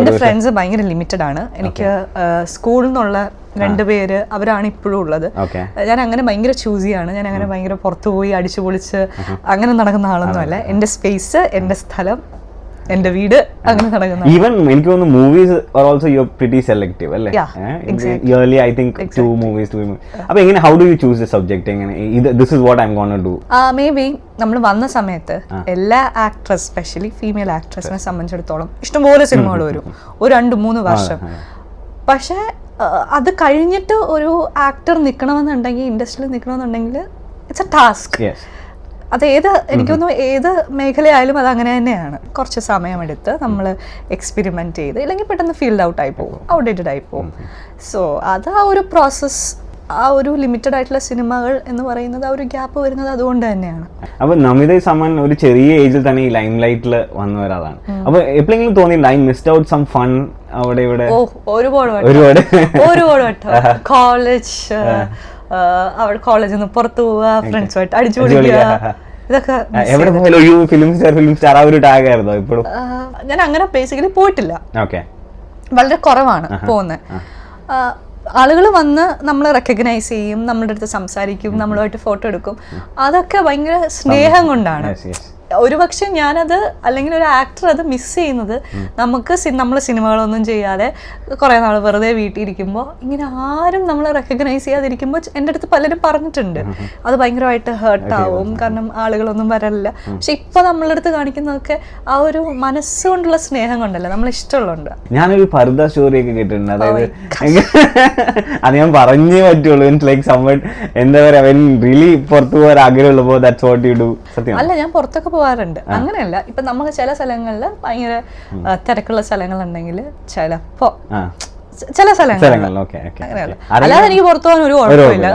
എൻ്റെ ഫ്രണ്ട്സ് ഭയങ്കര ലിമിറ്റഡ് ആണ്. എനിക്ക് സ്കൂളിൽ നിന്നുള്ള 2 പേര് അവരാണ് ഇപ്പോഴും ഉള്ളത്. ഞാൻ അങ്ങനെ ഭയങ്കര ചൂസിയാണ്. ഞാൻ അങ്ങനെ ഭയങ്കര പുറത്തു പോയി അടിച്ചു പൊളിച്ച് അങ്ങനെ നടക്കുന്ന ആളൊന്നുമല്ല. എൻ്റെ സ്പേസ്, എൻ്റെ സ്ഥലം, എൻ്റെ വീട്, അങ്ങനെ നടക്കുന്ന. ഈവൻ എനിക്ക് തോന്നുന്നു movies are also you are pretty selective അല്ലേ? Yearly I think 2 movies. അപ്പൊ എങ്ങനെ, how do you choose the subject? എങ്ങനെ this is what I am gonna do? Maybe നമ്മൾ വന്ന സമയത്ത് എല്ലാ ആക്ട്രസ്, സ്പെഷ്യലി ഫീമെയിൽ ആക്ട്രസിനെ സംബന്ധിച്ചിടത്തോളം ഇഷ്ടംപോലെ സിനിമകൾ വരും, ഒരു 2-3 വർഷം. പക്ഷേ അത് കഴിഞ്ഞിട്ട് ഒരു ആക്ടർ നിൽക്കണമെന്നുണ്ടെങ്കിൽ, ഇൻഡസ്ട്രിയിൽ നിൽക്കണമെന്നുണ്ടെങ്കിൽ ഇറ്റ്സ് എ ടാസ്ക്. അത് എനിക്കൊന്നും ഏത് മേഖലയായാലും അത് അങ്ങനെ തന്നെയാണ്. കുറച്ച് സമയമെടുത്ത് നമ്മൾ എക്സ്പെരിമെൻറ്റ് ചെയ്ത്, ഇല്ലെങ്കിൽ പെട്ടെന്ന് ഫീൽഡ് ഔട്ട് ആയി പോകും, ഔട്ട്ഡേറ്റഡ് ആയി പോകും. സോ അത് ആ ഒരു പ്രോസസ്സ്, ആ ഒരു ലിമിറ്റഡ് ആയിട്ടുള്ള സിനിമകൾ എന്ന് പറയുന്നത്, ആ ഒരു ഗ്യാപ്പ് വരുന്നത് അതുകൊണ്ട് തന്നെയാണ്. അപ്പൊ നമിത സമ്മൻ ഒരു ചെറിയ ഏജിൽ തന്നെ ഈ ലൈം ലൈറ്റിൽ വന്ന ഒരാളാണ്. അപ്പൊ എപ്പോഴെങ്കിലും തോന്നിയിട്ടുണ്ട് I missed out some fun അവിടെ ഇവിടെ? ഒരുപാട് കോളേജ്, അവിടെ കോളേജിൽ നിന്ന് പുറത്തു പോവുക, ഫ്രണ്ട്സുമായിട്ട് അടിച്ചു പൊളിക്കുക, ഇതൊക്കെ. ഞാൻ അങ്ങനെ ബേസിക്കലി പോയിട്ടില്ല, വളരെ കുറവാണ് പോകുന്നത്. ആളുകൾ വന്ന് നമ്മളെ റെക്കഗ്നൈസ് ചെയ്യും, നമ്മളുടെ അടുത്ത് സംസാരിക്കും, നമ്മളുമായിട്ട് ഫോട്ടോ എടുക്കും. അതൊക്കെ ഭയങ്കര സ്നേഹം കൊണ്ടാണ്. ഒരുപക്ഷെ ഞാനത്, അല്ലെങ്കിൽ ഒരു ആക്ടർ അത് മിസ് ചെയ്യുന്നത്, നമുക്ക് നമ്മൾ സിനിമകളൊന്നും ചെയ്യാതെ കുറേ നാൾ വെറുതെ വീട്ടിലിരിക്കുമ്പോൾ ഇങ്ങനെ ആരും നമ്മളെ റെക്കഗ്നൈസ് ചെയ്യാതിരിക്കുമ്പോൾ എൻ്റെ അടുത്ത് പലരും പറഞ്ഞിട്ടുണ്ട് അത് ഭയങ്കരമായിട്ട് ഹേർട്ടാവും, കാരണം ആളുകളൊന്നും വരല്ല. പക്ഷെ ഇപ്പൊ നമ്മളുടെ അടുത്ത് കാണിക്കുന്നതൊക്കെ ആ ഒരു മനസ്സുകൊണ്ടുള്ള സ്നേഹം കൊണ്ടല്ല, നമ്മൾ ഇഷ്ടമുള്ളതുകൊണ്ട്. ഞാനൊരു പർദ സ്റ്റോറി ഒക്കെ കേട്ടിട്ടുണ്ട്, അതായത് അത് ഞാൻ പറഞ്ഞേ പറ്റുള്ളൂ. ലൈക്ക് സംവൺ എന്താ പറയാ, റിയലി പുറത്തു പോകാൻ ആഗ്രഹമുള്ളപ്പോ ദാറ്റ്സ് വാട്ട് യു ഡു? സത്യം അല്ല, ഞാൻ പുറത്തൊക്കെ പോകാറുണ്ട്, അങ്ങനെയല്ല. ഇപ്പൊ നമുക്ക് ചില സ്ഥലങ്ങളിൽ ഭയങ്കര തിരക്കുള്ള സ്ഥലങ്ങളുണ്ടെങ്കിൽ ചിലപ്പോ ചില സ്ഥലങ്ങളിൽ അങ്ങനെയല്ല. അല്ലാതെ എനിക്ക് പുറത്തു പോകാൻ ഒരു കുഴപ്പമില്ല.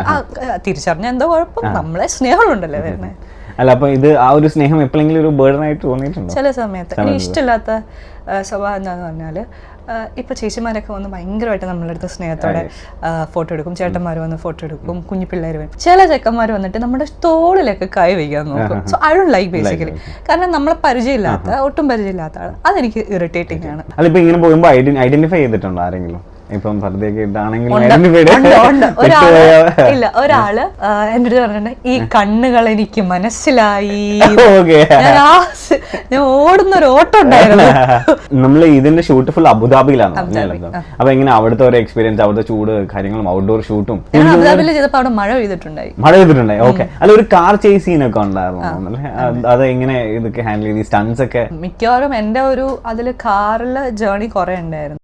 തിരിച്ചറിഞ്ഞ എന്തോ കുഴപ്പം, നമ്മളെ സ്നേഹമുണ്ടല്ലോ വരുന്നത്. അല്ല, അപ്പൊ ഇത് ആ ഒരു സ്നേഹം എപ്പോഴെങ്കിലും ഒരു ബേർഡൻ ആയിട്ട് തോന്നിയിട്ടുണ്ടോ? ചില സമയത്ത് എനിക്ക് ഇഷ്ടമില്ലാത്ത സ്വഭാവം എന്താന്ന് പറഞ്ഞാല്, ഇപ്പൊ ചേച്ചിമാരൊക്കെ വന്ന് ഭയങ്കരമായിട്ട് നമ്മളെടുത്ത് സ്നേഹത്തോടെ ഫോട്ടോ എടുക്കും, ചേട്ടന്മാർ വന്ന് ഫോട്ടോ എടുക്കും, കുഞ്ഞു പിള്ളേർ വരും. ചില ചെക്കന്മാർ വന്നിട്ട് നമ്മുടെ തോളിലൊക്കെ കൈ വയ്ക്കാൻ നോക്കും. So I don't like basically, കാരണം നമ്മളെ പരിചയമില്ലാത്ത, ഒട്ടും പരിചയമില്ലാത്ത ആൾ, അതെനിക്ക് ഇറിറ്റേറ്റിംഗ് ആണ്. അല്ല, ഇപ്പൊ ഇങ്ങനെ പോകുമ്പോൾ ഐഡന്റിഫൈ ചെയ്തിട്ടുണ്ടോ ആരെങ്കിലും? ഇപ്പം പർദ്ദയൊക്കെ ഇട്ടാണെങ്കിലും ഇല്ല, ഒരാള് എന്റെ അടുത്ത് പറഞ്ഞിട്ടുണ്ട്, ഈ കണ്ണുകൾ എനിക്ക് മനസ്സിലായി. ഞാൻ ഓടുന്ന ഒരു ഓട്ടം ഉണ്ടായിരുന്നു. നമ്മള് ഇതിന്റെ ഷൂട്ട് ഫുൾ അബുദാബിയിലാണ്. അപ്പൊ എങ്ങനെ അവിടുത്തെ ഒരു എക്സ്പീരിയൻസ്, അവിടുത്തെ ചൂട് കാര്യങ്ങളും, ഔട്ട്ഡോർ ഷൂട്ടും? അബുദാബിയിൽ ചെയ്തപ്പോ അവിടെ മഴ പെയ്തിട്ടുണ്ടായി. ഓക്കെ. അല്ല, ഒരു കാർ ചേസ് സീനൊക്കെ ഉണ്ടായിരുന്നു, അത് എങ്ങനെ ഇതൊക്കെ ഹാൻഡിൽ ചെയ്ത്, സ്റ്റൺസ് ഒക്കെ? മിക്കവാറും എന്റെ ഒരു അതില് കാറില് ജേർണി കുറെ ഉണ്ടായിരുന്നു.